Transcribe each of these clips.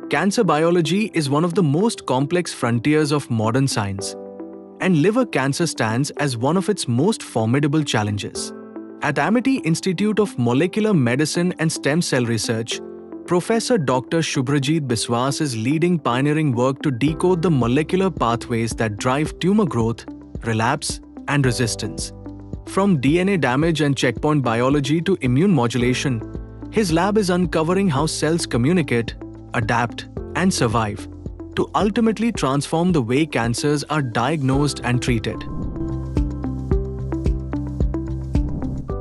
Cancer biology is one of the most complex frontiers of modern science, and liver cancer stands as one of its most formidable challenges. At Amity Institute of Molecular Medicine and Stem Cell Research, Professor Dr. Subhrajit Biswas is leading pioneering work to decode the molecular pathways that drive tumor growth, relapse, and resistance. From DNA damage and checkpoint biology to immune modulation, his lab is uncovering how cells communicate, adapt, and survive to ultimately transform the way cancers are diagnosed and treated.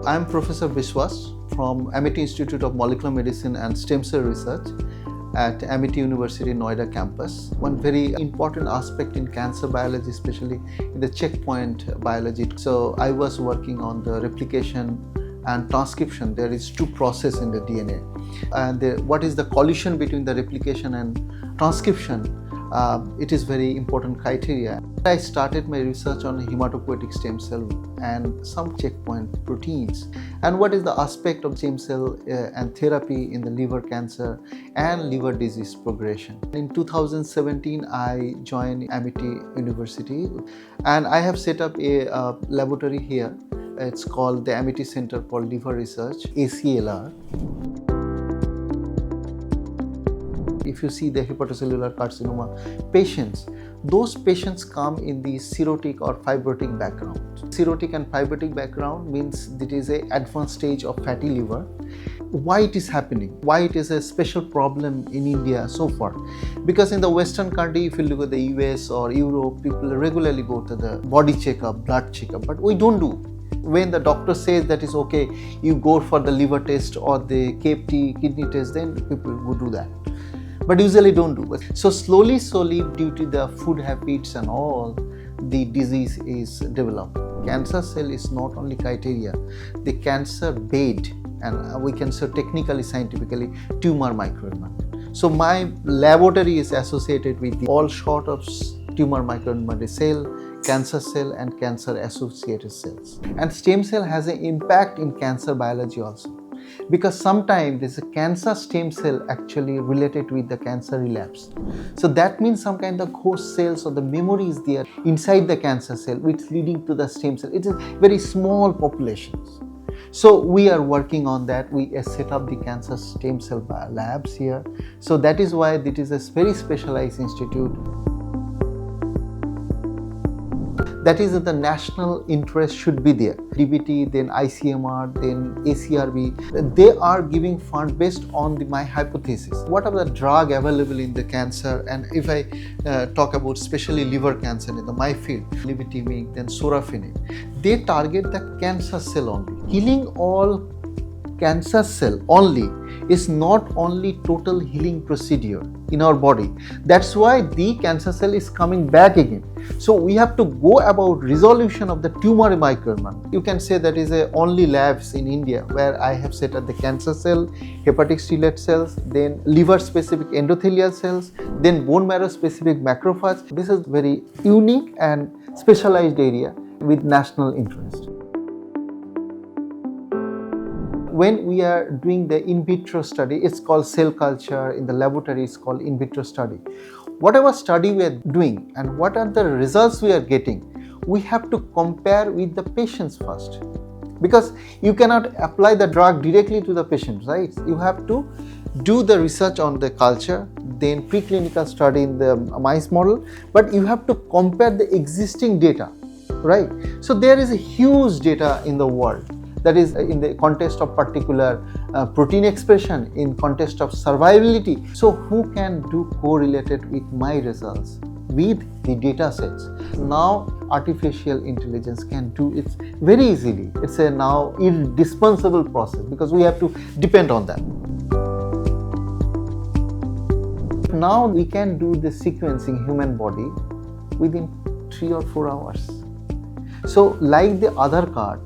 I am Professor Biswas from Amity Institute of Molecular Medicine and Stem Cell Research at Amity University Noida campus. One very important aspect in cancer biology, especially in the checkpoint biology. So I was working on the replication and transcription. There is two processes in the DNA. And what is the collision between the replication and transcription? It is very important criteria. I started my research on hematopoietic stem cell and some checkpoint proteins, and what is the aspect of stem cell and therapy in the liver cancer and liver disease progression. In 2017, I joined Amity University, and I have set up a laboratory here. It's called the Amity Center for Liver Research, ACLR. If you see the hepatocellular carcinoma patients, those patients come in the cirrhotic or fibrotic background. Cirrhotic and fibrotic background means it is an advanced stage of fatty liver. Why it is happening? Why it is a special problem in India so far? Because in the Western country, if you look at the US or Europe, people regularly go to the body checkup, blood checkup, but we don't do. When the doctor says that is okay, you go for the liver test or the KFT kidney test, then people would do that. But usually don't do it. So slowly, due to the food habits and all, the disease is developed. Cancer cell is not only criteria, the cancer bed, and we can say technically, scientifically, tumour microenvironment. So my laboratory is associated with all sort of tumour microenvironment cell, cancer cell and cancer associated cells. And stem cell has an impact in cancer biology also, because sometimes there's a cancer stem cell actually related with the cancer relapse. So that means some kind of host cells or the memory is there inside the cancer cell, which leading to the stem cell. It is very small populations. So we are working on that. We set up the cancer stem cell labs here. So that is why it is a very specialized institute. That is that the national interest should be there. DBT, then ICMR, then ACRB. They are giving fund based on my hypothesis. What are the drug available in the cancer? And if I talk about especially liver cancer in my field, libitimic, then sorafenib, they target the cancer cell only. Killing all cancer cell only is not only total healing procedure in our body. That's why the cancer cell is coming back again. So we have to go about resolution of the tumor microenvironment. You can say that is only labs in India where I have set up the cancer cell, hepatic stellate cells, then liver specific endothelial cells, then bone marrow specific macrophage. This is very unique and specialized area with national interest. When we are doing the in vitro study, it's called cell culture. In the laboratory, it's called in vitro study. Whatever study we are doing and what are the results we are getting, we have to compare with the patients first. Because you cannot apply the drug directly to the patient, right? You have to do the research on the culture, then preclinical study in the mice model, but you have to compare the existing data, right? So there is a huge data in the world. That is in the context of particular protein expression, in context of survivability. So who can do correlated with my results with the data sets? Now artificial intelligence can do it very easily. It's a now indispensable process because we have to depend on that. Now we can do the sequencing human body within 3 or 4 hours. So like the Aadhaar card,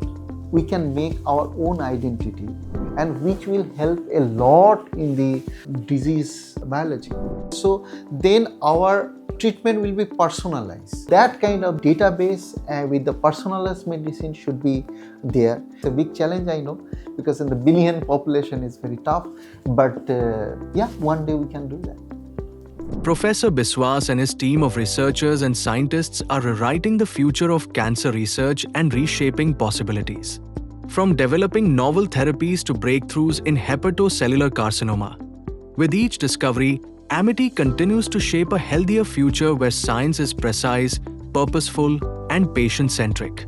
we can make our own identity, and which will help a lot in the disease biology. So then our treatment will be personalized. That kind of database with the personalized medicine should be there. It's a big challenge, I know, because in the billion population is very tough, but yeah, one day we can do that. Professor Biswas and his team of researchers and scientists are rewriting the future of cancer research and reshaping possibilities. From developing novel therapies to breakthroughs in hepatocellular carcinoma. With each discovery, Amity continues to shape a healthier future where science is precise, purposeful, and patient-centric.